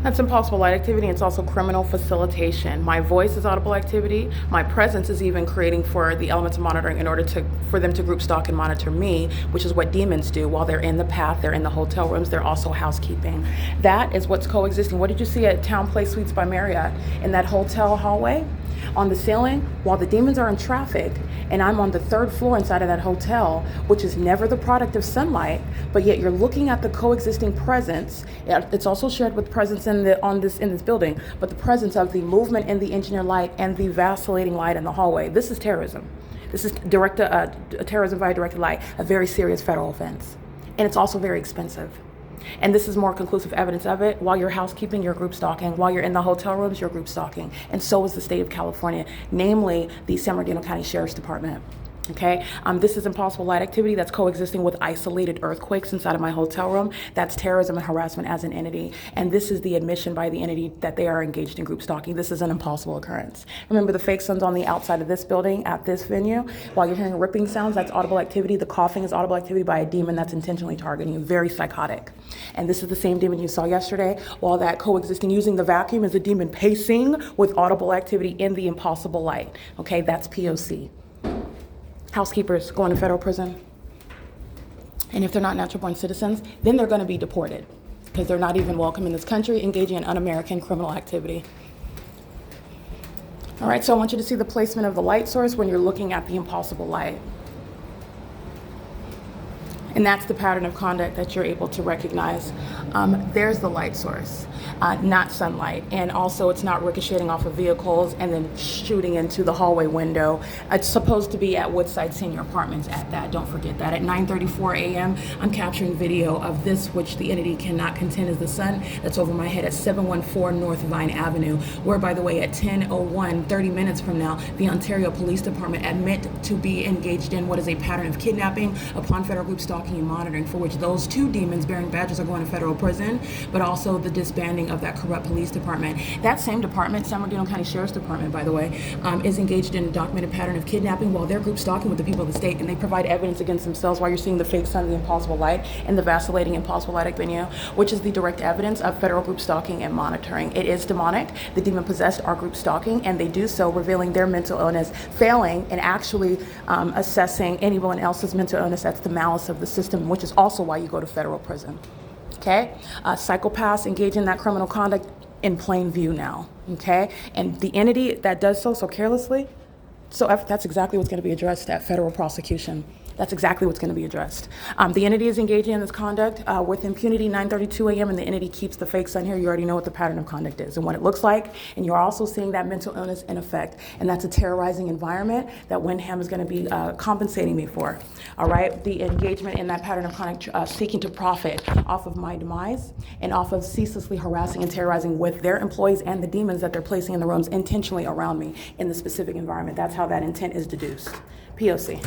That's impossible light activity. It's also criminal facilitation. My voice is audible activity. My presence is even creating for the elements of monitoring in order for them to group stalk and monitor me, which is what demons do while they're in the path, they're in the hotel rooms, they're also housekeeping. That is what's coexisting. What did you see at Town Place Suites by Marriott in that hotel hallway? On the ceiling, while the demons are in traffic, and I'm on the third floor inside of that hotel, which is never the product of sunlight, but yet you're looking at the coexisting presence. It's also shared with presence in this building, but the presence of the movement in the engineer light and the vacillating light in the hallway. This is terrorism. This is terrorism via directed light, a very serious federal offense, and it's also very expensive. And this is more conclusive evidence of it. While you're housekeeping, you're group stalking. While you're in the hotel rooms, you're group stalking. And so is the state of California, namely the San Bernardino County Sheriff's Department. Okay, this is impossible light activity that's coexisting with isolated earthquakes inside of my hotel room. That's terrorism and harassment as an entity. And this is the admission by the entity that they are engaged in group stalking. This is an impossible occurrence. Remember the fake sun's on the outside of this building at this venue. While you're hearing ripping sounds, that's audible activity. The coughing is audible activity by a demon that's intentionally targeting you. Very psychotic. And this is the same demon you saw yesterday. While that coexisting using the vacuum is a demon pacing with audible activity in the impossible light. Okay, that's P.O.C. Housekeepers going to federal prison. And if they're not natural born citizens, then they're going to be deported because they're not even welcome in this country, engaging in un-American criminal activity. All right, so I want you to see the placement of the light source when you're looking at the impossible light. And that's the pattern of conduct that you're able to recognize. There's the light source, not sunlight. And also it's not ricocheting off of vehicles and then shooting into the hallway window. It's supposed to be at Woodside Senior Apartments at that, don't forget that. At 9:34 a.m., I'm capturing video of this, which the entity cannot contend is the sun that's over my head at 714 North Vine Avenue, where, by the way, at 10:01, 30 minutes from now, the Ontario Police Department admit to be engaged in what is a pattern of kidnapping upon federal group stalking and monitoring, for which those two demons bearing badges are going to federal prison, but also the disbanding of that corrupt police department. That same department, San Bernardino County Sheriff's Department, by the way, is engaged in a documented pattern of kidnapping while they're group stalking with the people of the state, and they provide evidence against themselves while you're seeing the fake sun, the impossible light, and the vacillating impossible light venue, which is the direct evidence of federal group stalking and monitoring. It is demonic. The demon possessed are group stalking, and they do so revealing their mental illness, failing and actually assessing anyone else's mental illness. That's the malice of the system, which is also why you go to federal prison. Okay? Psychopaths engage in that criminal conduct in plain view now. Okay? And the entity that does so carelessly, that's exactly what's going to be addressed at federal prosecution. That's exactly what's going to be addressed. The entity is engaging in this conduct with impunity, 9:32 a.m., and the entity keeps the fake sun here. You already know what the pattern of conduct is and what it looks like, and you're also seeing that mental illness in effect, and that's a terrorizing environment that Wyndham is going to be compensating me for. All right, the engagement in that pattern of conduct seeking to profit off of my demise and off of ceaselessly harassing and terrorizing with their employees and the demons that they're placing in the rooms intentionally around me in the specific environment. That's how that intent is deduced. P.O.C.